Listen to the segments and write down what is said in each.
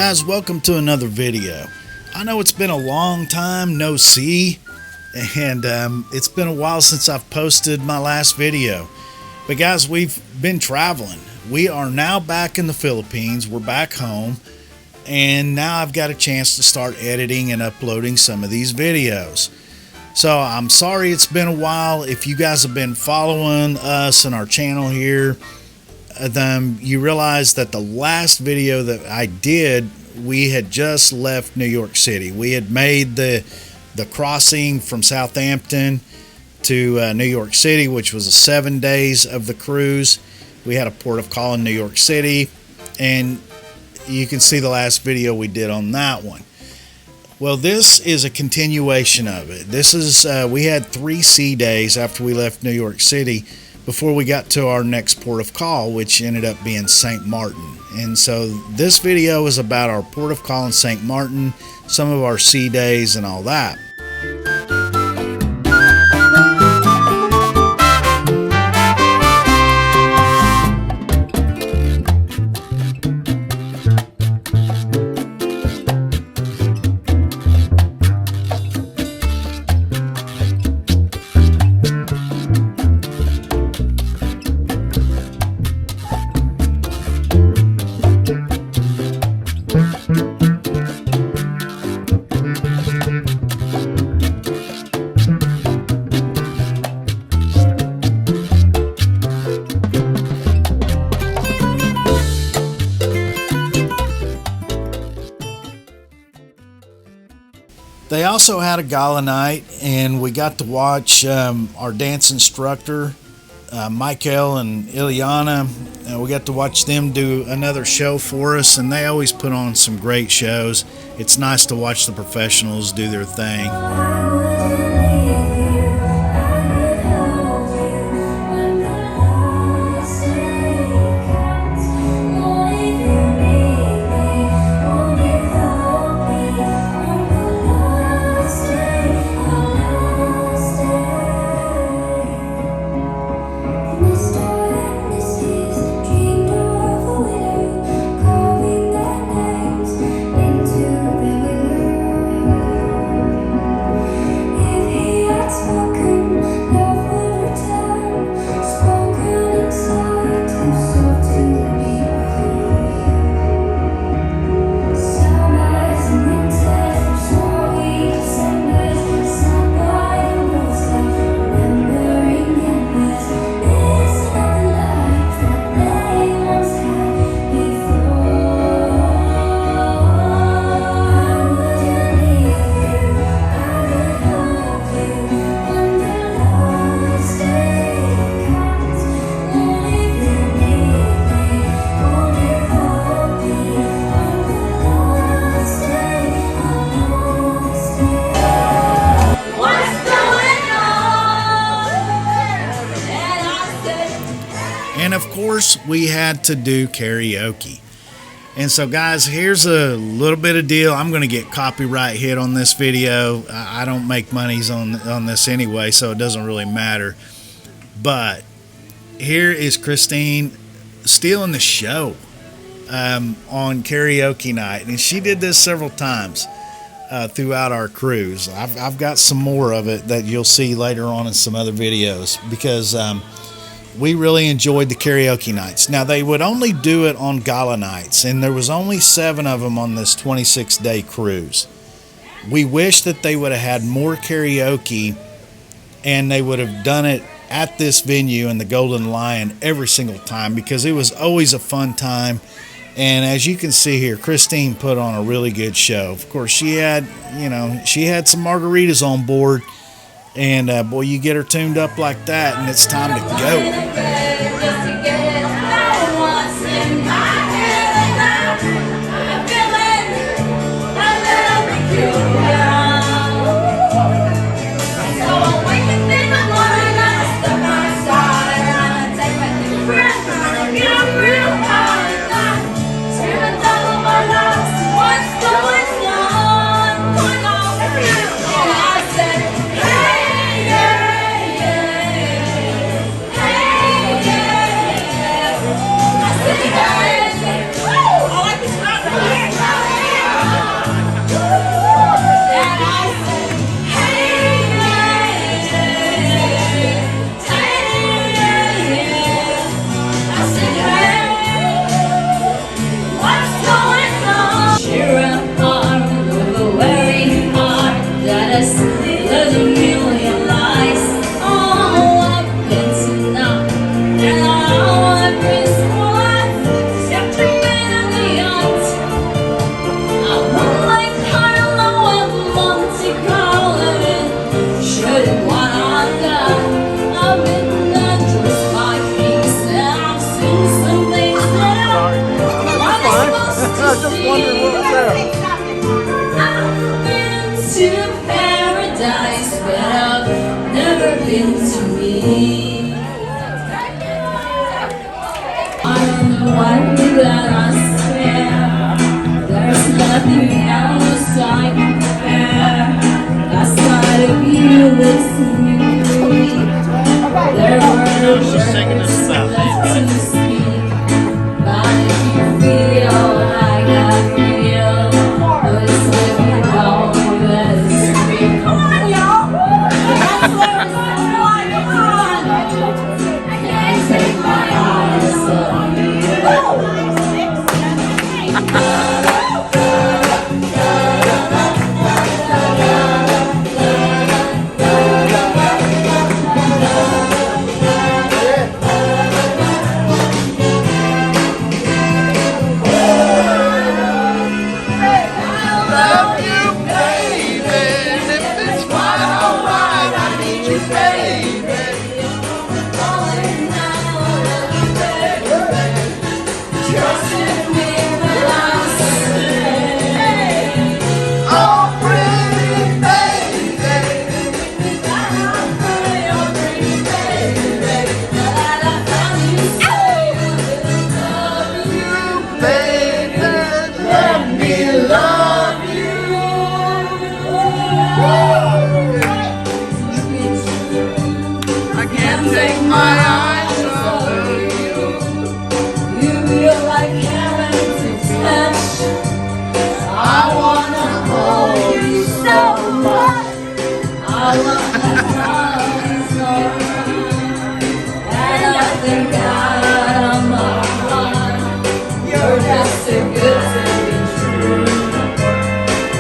Guys, welcome to another video. I know it's been a long time no see, and it's been a while since I've posted my last video. But guys, we've been traveling. We are now back in the Philippines. We're back home, and now I've got a chance to start editing and uploading some of these videos. So I'm sorry it's been a while. If you guys have been following us and our channel here, you realize that the last video that I did, we had just left New York City. We had made the crossing from Southampton to New York City, which was 7 days of the cruise. We had a port of call in New York City, and you can see the last video we did on that one. Well, this is a continuation of it. This is we had 3 sea days after we left New York City before we got to our next port of call, which ended up being Sint Maarten. And so this video is about our port of call in Sint Maarten, some of our sea days and all that. They also had a gala night, and we got to watch our dance instructor, Michael and Ileana. We got to watch them do another show for us, and they always put on some great shows. It's nice to watch the professionals do their thing. And of course, we had to do karaoke. And so guys, here's a little bit of deal. I'm going to get copyright hit on this video. I don't make monies on this anyway, so it doesn't really matter. But here is Christine stealing the show on karaoke night. And she did this several times throughout our cruise. I've got some more of it that you'll see later on in some other videos, because we really enjoyed the karaoke nights. Now, they would only do it on gala nights, and there was only 7 of them on this 26-day cruise. We wish that they would have had more karaoke, and they would have done it at this venue in the Golden Lion every single time, because it was always a fun time. And as you can see here, Christine put on a really good show. Of course, she had some margaritas on board. And boy, you get her tuned up like that, and it's time to go. but I've never been to me. I don't know why that I swear there's nothing else I compare. That side of you that's singing through me. There were no words left to speak. But if you feel like I feel, let's live it all, let's speak. Come on, y'all! Come on! I can't take my eyes off you. Take my eyes off of you. You feel like heaven to touch. I wanna hold you so much. I love the times and I think out of my heart. You're just too good to be true.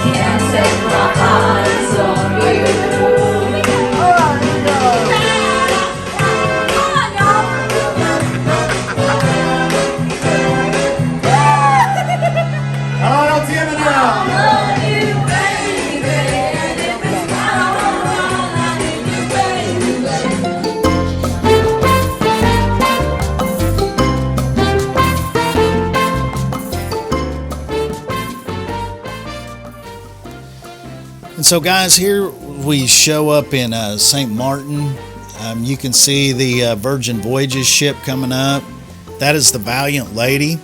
Can't take my eyes off you. And so, guys, here we show up in St. Maarten. You can see the Virgin Voyages ship coming up. That is the Valiant Lady.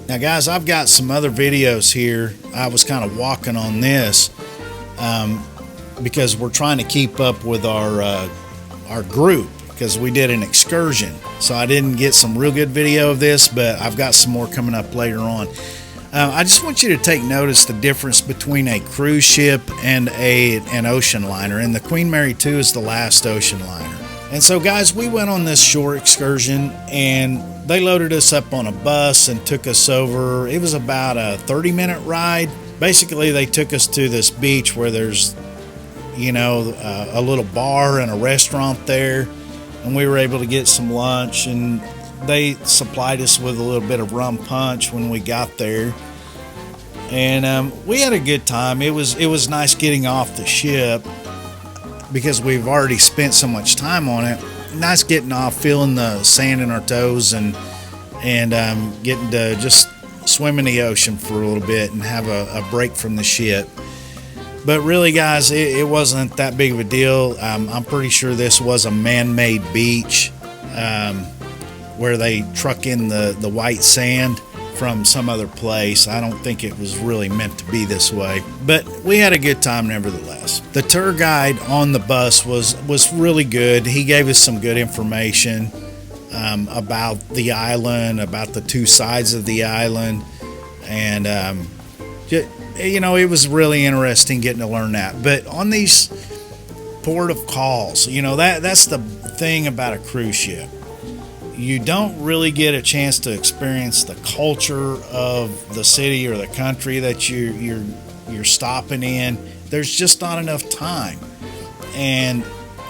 Now, guys, I've got some other videos here. I was kind of walking on this because we're trying to keep up with our group because we did an excursion. So I didn't get some real good video of this, but I've got some more coming up later on. I just want you to take notice the difference between a cruise ship and an ocean liner. And the Queen Mary 2 is the last ocean liner. And so, guys, we went on this shore excursion and they loaded us up on a bus and took us over. It was about a 30-minute ride. Basically, they took us to this beach where there's, a little bar and a restaurant there. And we were able to get some lunch, and they supplied us with a little bit of rum punch when we got there. And we had a good time. It was nice getting off the ship because we've already spent so much time on it. Nice getting off, feeling the sand in our toes, and getting to just swim in the ocean for a little bit and have a break from the ship. But really, guys, it wasn't that big of a deal. I'm pretty sure this was a man-made beach where they truck in the white sand from some other place. I don't think it was really meant to be this way, but we had a good time nevertheless. The tour guide on the bus was really good. He gave us some good information about the island, about the two sides of the island, and it was really interesting getting to learn that. But on these port of calls, that's the thing about a cruise ship. You don't really get a chance to experience the culture of the city or the country that you're stopping in. There's just not enough time. And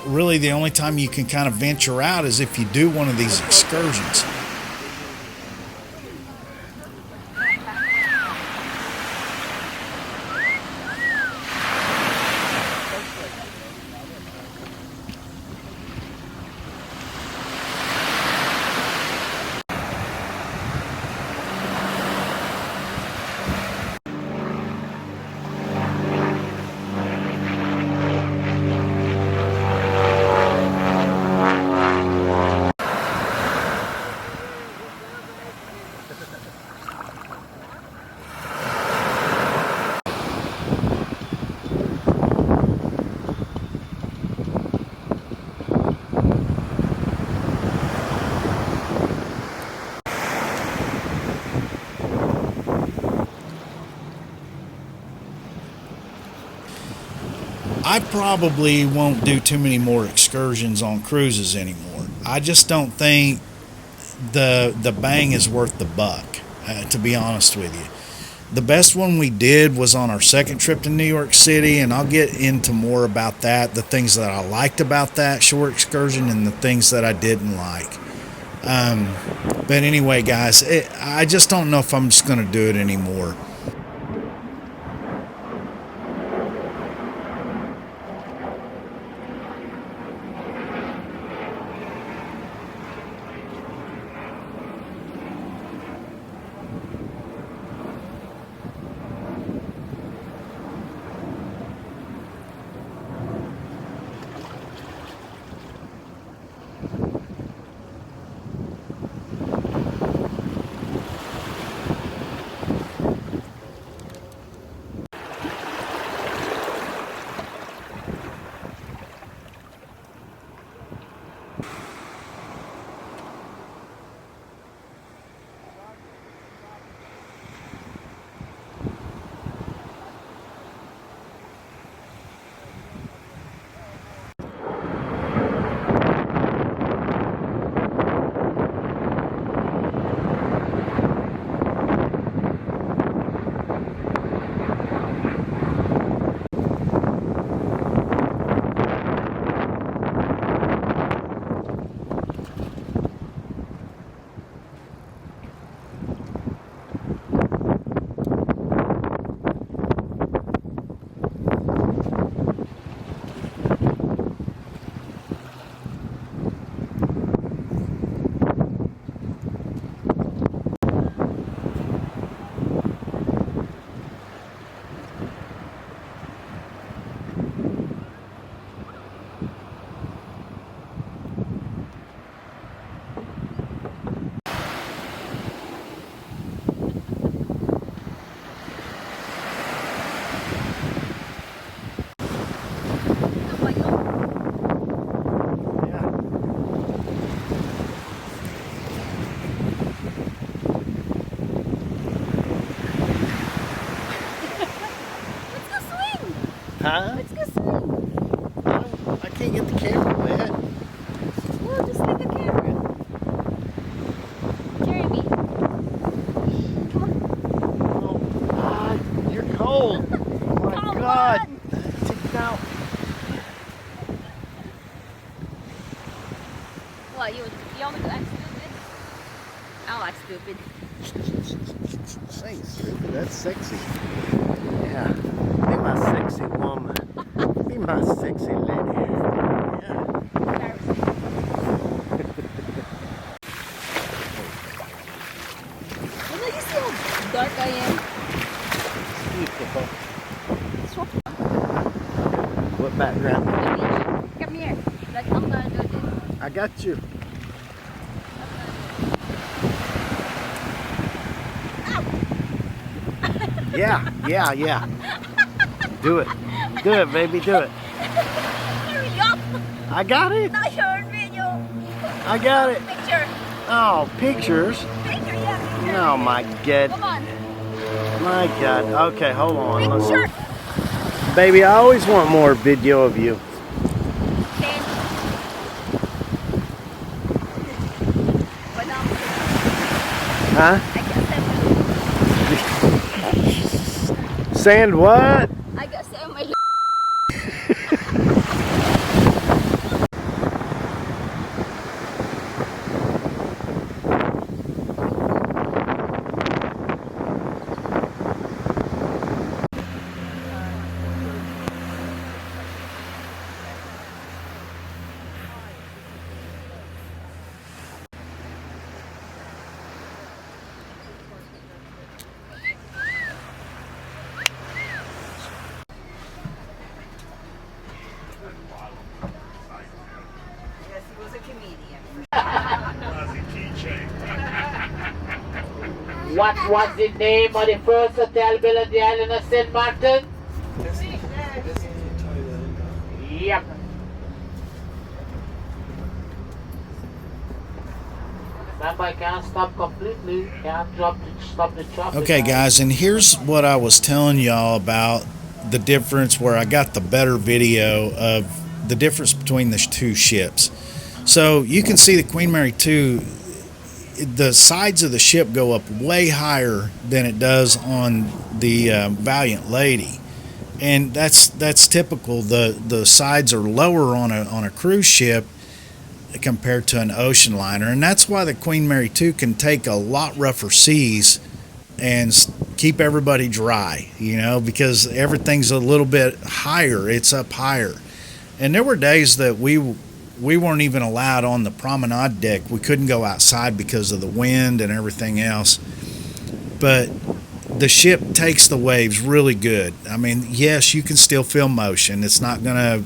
really the only time you can kind of venture out is if you do one of these excursions. I probably won't do too many more excursions on cruises anymore. I just don't think the bang is worth the buck, to be honest with you. The best one we did was on our second trip to New York City, and I'll get into more about that, the things that I liked about that short excursion and the things that I didn't like. But anyway, guys, I just don't know if I'm just going to do it anymore. Huh? Let's go swing. I can't get the camera wet. Well, just take the camera. Carry me. Come on. Oh, God, you're cold. Oh my Come God. on. Take it out. What, you want me to act stupid? I'll act stupid. That ain't stupid. That's sexy. Yeah. Be my sexy woman. Be my sexy lady. Yeah. Well, you see how dark I am? Beautiful. Swap. What background? Come here. Like, I'm gonna do this. I got you. Yeah. Do it. Do it, baby. Do it. Here we go. I got it. Not your video. I got it. Picture. Oh, pictures. Picture, yeah. Picture. Oh, my God. Come on. My God. Okay, hold on. Picture. Baby, I always want more video of you. Then. But Huh? I guess Sand what? I guess I'm my What was the name of the first hotel built on the island of Sint Maarten? Yep. Remember, I can't stop completely. Can't stop the traffic. Okay, guys, and here's what I was telling y'all about the difference where I got the better video of the difference between the two ships. So you can see the Queen Mary 2, the sides of the ship go up way higher than it does on the Valiant Lady, and that's typical. The sides are lower on a cruise ship compared to an ocean liner, and that's why the Queen Mary 2 can take a lot rougher seas and keep everybody dry, because everything's a little bit higher. It's up higher. And there were days that we weren't even allowed on the promenade deck. We couldn't go outside because of the wind and everything else. But the ship takes the waves really good. I mean, yes, you can still feel motion. It's not going to,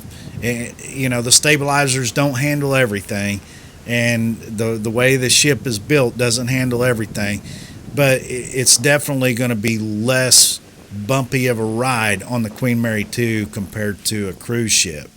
the stabilizers don't handle everything. And the way the ship is built doesn't handle everything. But it's definitely going to be less bumpy of a ride on the Queen Mary 2 compared to a cruise ship.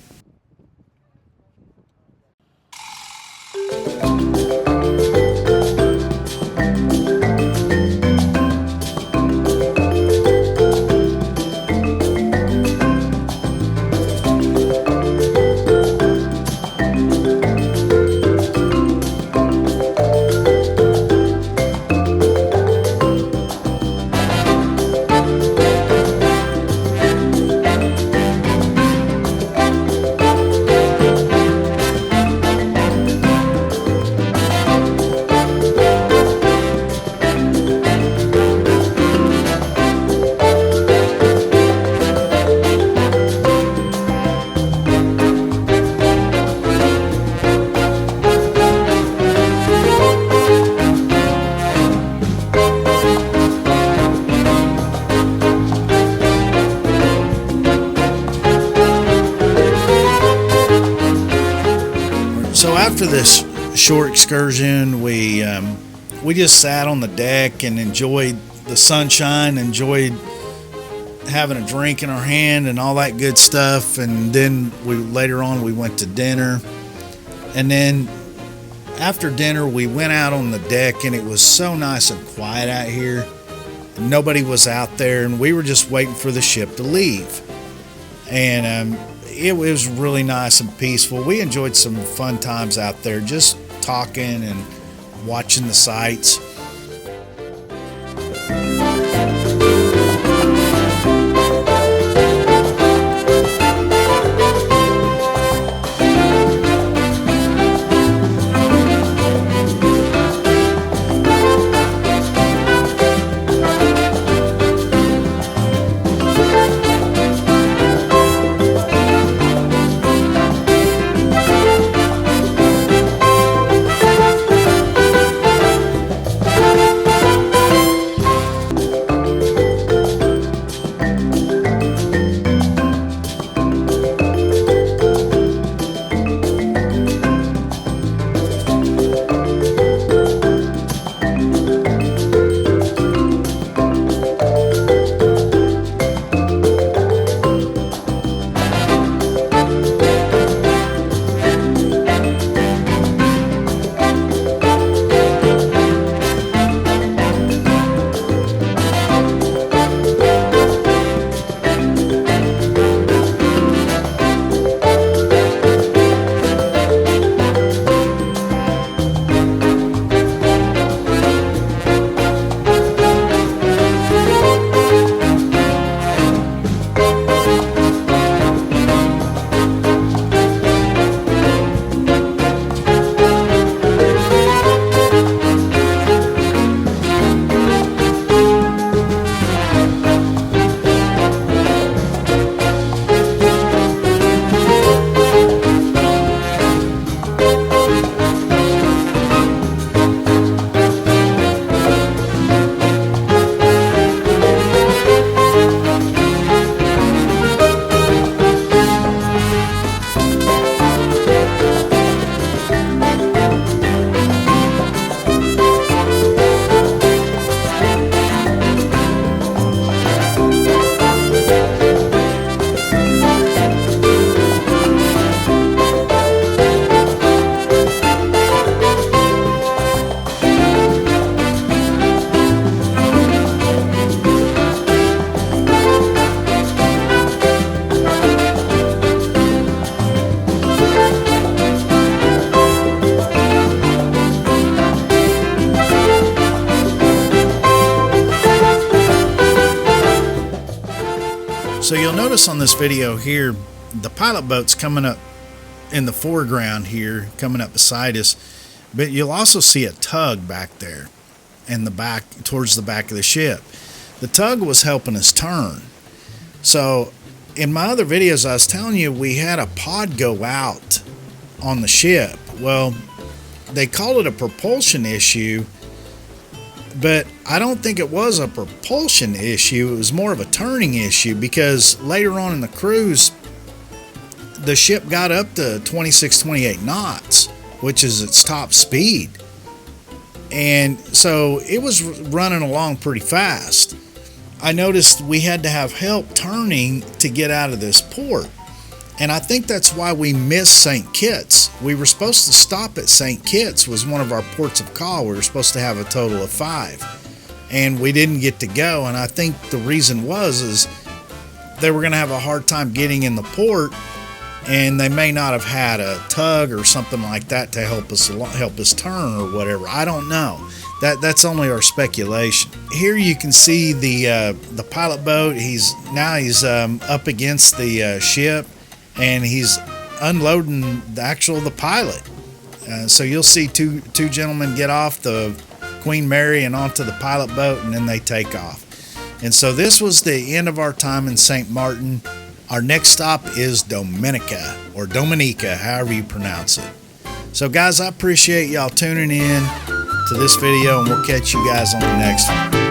So after this short excursion, we just sat on the deck and enjoyed the sunshine, enjoyed having a drink in our hand and all that good stuff. And then later on we went to dinner, and then after dinner we went out on the deck, and it was so nice and quiet out here. Nobody was out there, and we were just waiting for the ship to leave. And it was really nice and peaceful. We enjoyed some fun times out there, just talking and watching the sights. So you'll notice on this video here, the pilot boat's coming up in the foreground here, coming up beside us, but you'll also see a tug back there in the back, towards the back of the ship. The tug was helping us turn. So in my other videos, I was telling you we had a pod go out on the ship. Well, they call it a propulsion issue, but I don't think it was a propulsion issue. It was more of a turning issue, because later on in the cruise, the ship got up to 26, 28 knots, which is its top speed. And so it was running along pretty fast. I noticed we had to have help turning to get out of this port. And I think that's why we missed St. Kitts. We were supposed to stop at St. Kitts, was one of our ports of call. We were supposed to have a total of 5. And we didn't get to go. And I think the reason is they were going to have a hard time getting in the port, and they may not have had a tug or something like that to help us turn or whatever. I don't know. That's only our speculation. Here you can see the pilot boat. He's up against the ship, and he's unloading the pilot. So you'll see two gentlemen get off the Queen Mary and onto the pilot boat, and then they take off. And so this was the end of our time in St. Maarten. Our next stop is Dominica, or Dominica, however you pronounce it. So guys, I appreciate y'all tuning in to this video, and we'll catch you guys on the next one.